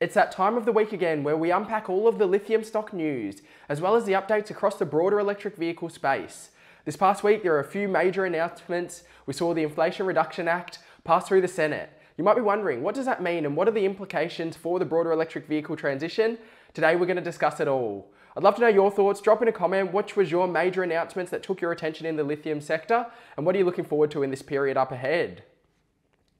It's that time of the week again where we unpack all of the lithium stock news, as well as the updates across the broader electric vehicle space. This past week, there are a few major announcements. We saw the Inflation Reduction Act pass through the Senate. You might be wondering, what does that mean and what are the implications for the broader electric vehicle transition? Today, we're going to discuss it all. I'd love to know your thoughts. Drop in a comment, which was your major announcements that took your attention in the lithium sector, and what are you looking forward to in this period up ahead?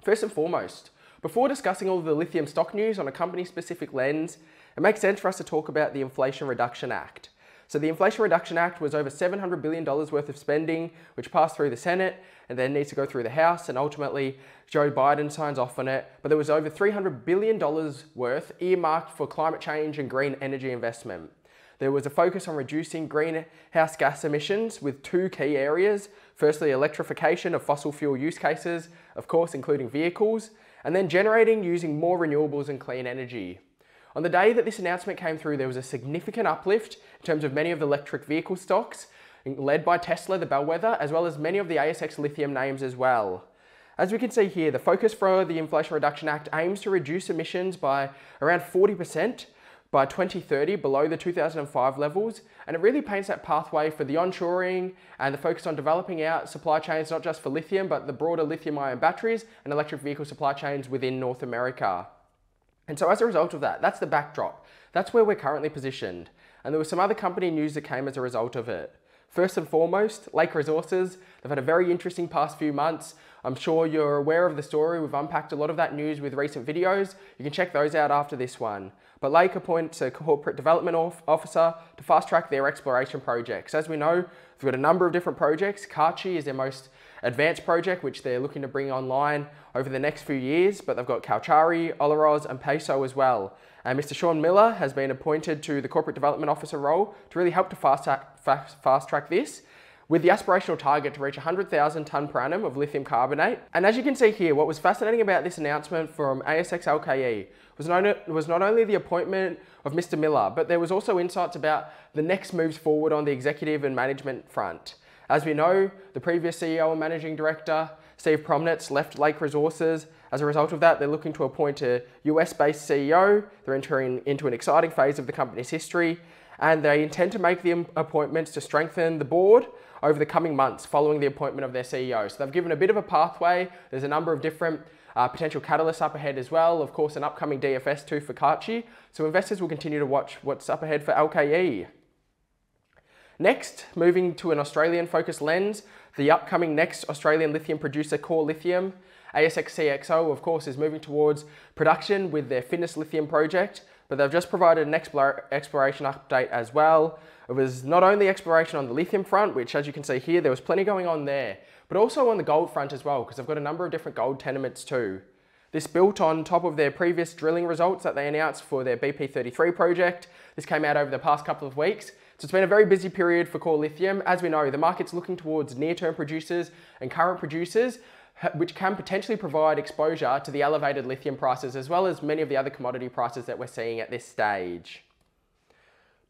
First and foremost, before discussing all of the lithium stock news on a company-specific lens, it makes sense for us to talk about the Inflation Reduction Act. So the Inflation Reduction Act was over $700 billion worth of spending, which passed through the Senate and then needs to go through the House, and ultimately Joe Biden signs off on it. But there was over $300 billion worth earmarked for climate change and green energy investment. There was a focus on reducing greenhouse gas emissions with two key areas. Firstly, electrification of fossil fuel use cases, of course, including vehicles, and then generating using more renewables and clean energy. On the day that this announcement came through, there was a significant uplift in terms of many of the electric vehicle stocks, led by Tesla, the bellwether, as well as many of the ASX Lithium names as well. As we can see here, the focus for the Inflation Reduction Act aims to reduce emissions by around 40% by 2030 below the 2005 levels, and it really paints that pathway for the onshoring and the focus on developing out supply chains, not just for lithium, but the broader lithium-ion batteries and electric vehicle supply chains within North America. And so as a result of that, that's the backdrop. That's where we're currently positioned. And there was some other company news that came as a result of it. First and foremost, Lake Resources. They've had a very interesting past few months. I'm sure you're aware of the story. We've unpacked a lot of that news with recent videos. You can check those out after this one. But Lake appoints a corporate development officer to fast track their exploration projects. As we know, they've got a number of different projects. Kachi is their most advanced project, which they're looking to bring online over the next few years, but they've got Kalchari, Olaroz and Peso as well. And Mr. Sean Miller has been appointed to the corporate development officer role to really help to fast track this, with the aspirational target to reach 100,000 tonne per annum of lithium carbonate. And as you can see here, what was fascinating about this announcement from ASX LKE was not only the appointment of Mr. Miller, but there was also insights about the next moves forward on the executive and management front. As we know, the previous CEO and Managing Director, Steve Promnitz, left Lake Resources. As a result of that, they're looking to appoint a US-based CEO. They're entering into an exciting phase of the company's history, and they intend to make the appointments to strengthen the board over the coming months following the appointment of their CEO. So they've given a bit of a pathway. There's a number of different potential catalysts up ahead as well. Of course, an upcoming DFS too for Kachi. So investors will continue to watch what's up ahead for LKE. Next, moving to an Australian-focused lens, the upcoming next Australian lithium producer, Core Lithium. ASX CXO, of course, is moving towards production with their Finniss Lithium project, but they've just provided an exploration update as well. It was not only exploration on the lithium front, which as you can see here, there was plenty going on there, but also on the gold front as well, because they've got a number of different gold tenements too. This built on top of their previous drilling results that they announced for their BP33 project. This came out over the past couple of weeks. So it's been a very busy period for Core Lithium. As we know, the market's looking towards near-term producers and current producers, which can potentially provide exposure to the elevated lithium prices, as well as many of the other commodity prices that we're seeing at this stage.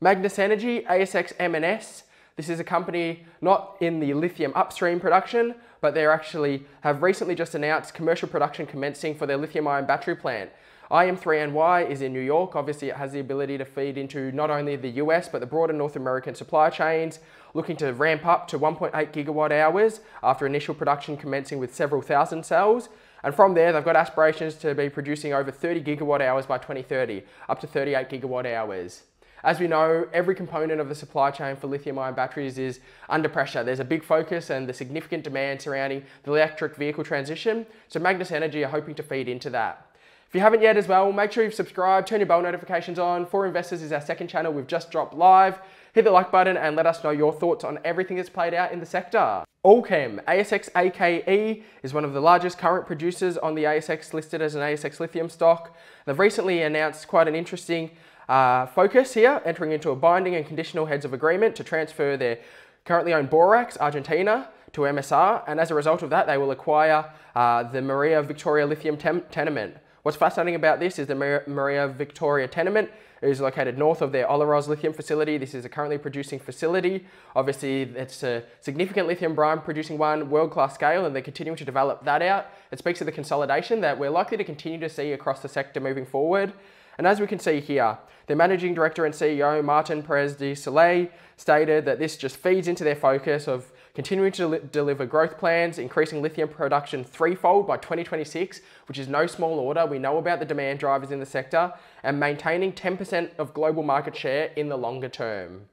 Magnis Energy, ASX M&S. This is a company not in the lithium upstream production, but they actually have recently just announced commercial production commencing for their lithium-ion battery plant. IM3NY is in New York. Obviously, it has the ability to feed into not only the US, but the broader North American supply chains, looking to ramp up to 1.8 gigawatt hours after initial production commencing with several thousand cells. And from there, they've got aspirations to be producing over 30 gigawatt hours by 2030, up to 38 gigawatt hours. As we know, every component of the supply chain for lithium-ion batteries is under pressure. There's a big focus and the significant demand surrounding the electric vehicle transition. So Magnis Energy are hoping to feed into that. If you haven't yet as well, make sure you've subscribed, turn your bell notifications on. For Investors is our second channel we've just dropped live. Hit the like button and let us know your thoughts on everything that's played out in the sector. Allkem, ASX AKE, is one of the largest current producers on the ASX, listed as an ASX Lithium stock. They've recently announced quite an interesting focus here, entering into a binding and conditional heads of agreement to transfer their currently owned Borax, Argentina, to MSR, and as a result of that, they will acquire the Maria Victoria Lithium Tenement. What's fascinating about this is the Maria Victoria Tenement is located north of their Olaroz lithium facility. This is a currently producing facility. Obviously, it's a significant lithium brine producing one, world-class scale, and they're continuing to develop that out. It speaks to the consolidation that we're likely to continue to see across the sector moving forward. And as we can see here, their Managing Director and CEO, Martin Perez de Soleil, stated that this just feeds into their focus of continuing to deliver growth plans, increasing lithium production threefold by 2026, which is no small order. We know about the demand drivers in the sector, and maintaining 10% of global market share in the longer term.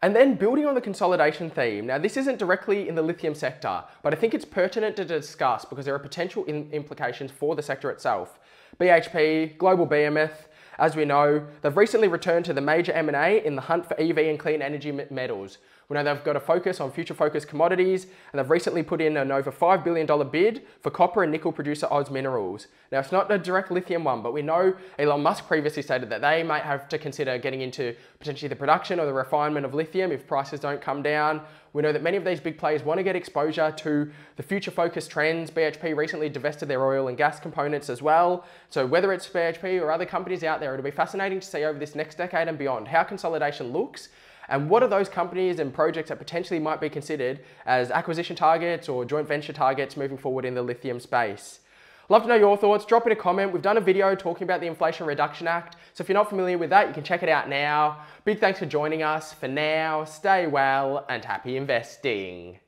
And then building on the consolidation theme, now this isn't directly in the lithium sector, but I think it's pertinent to discuss because there are potential implications for the sector itself. BHP, global behemoth, as we know, they've recently returned to the major M&A in the hunt for EV and clean energy metals. We know they've got a focus on future-focused commodities, and they've recently put in an over $5 billion bid for copper and nickel producer ASX Minerals. Now, it's not a direct lithium one, but we know Elon Musk previously stated that they might have to consider getting into potentially the production or the refinement of lithium if prices don't come down. We know that many of these big players want to get exposure to the future-focused trends. BHP recently divested their oil and gas components as well. So whether it's BHP or other companies out there, it'll be fascinating to see over this next decade and beyond how consolidation looks. And what are those companies and projects that potentially might be considered as acquisition targets or joint venture targets moving forward in the lithium space? Love to know your thoughts. Drop in a comment. We've done a video talking about the Inflation Reduction Act. So if you're not familiar with that, you can check it out now. Big thanks for joining us. For now, stay well and happy investing.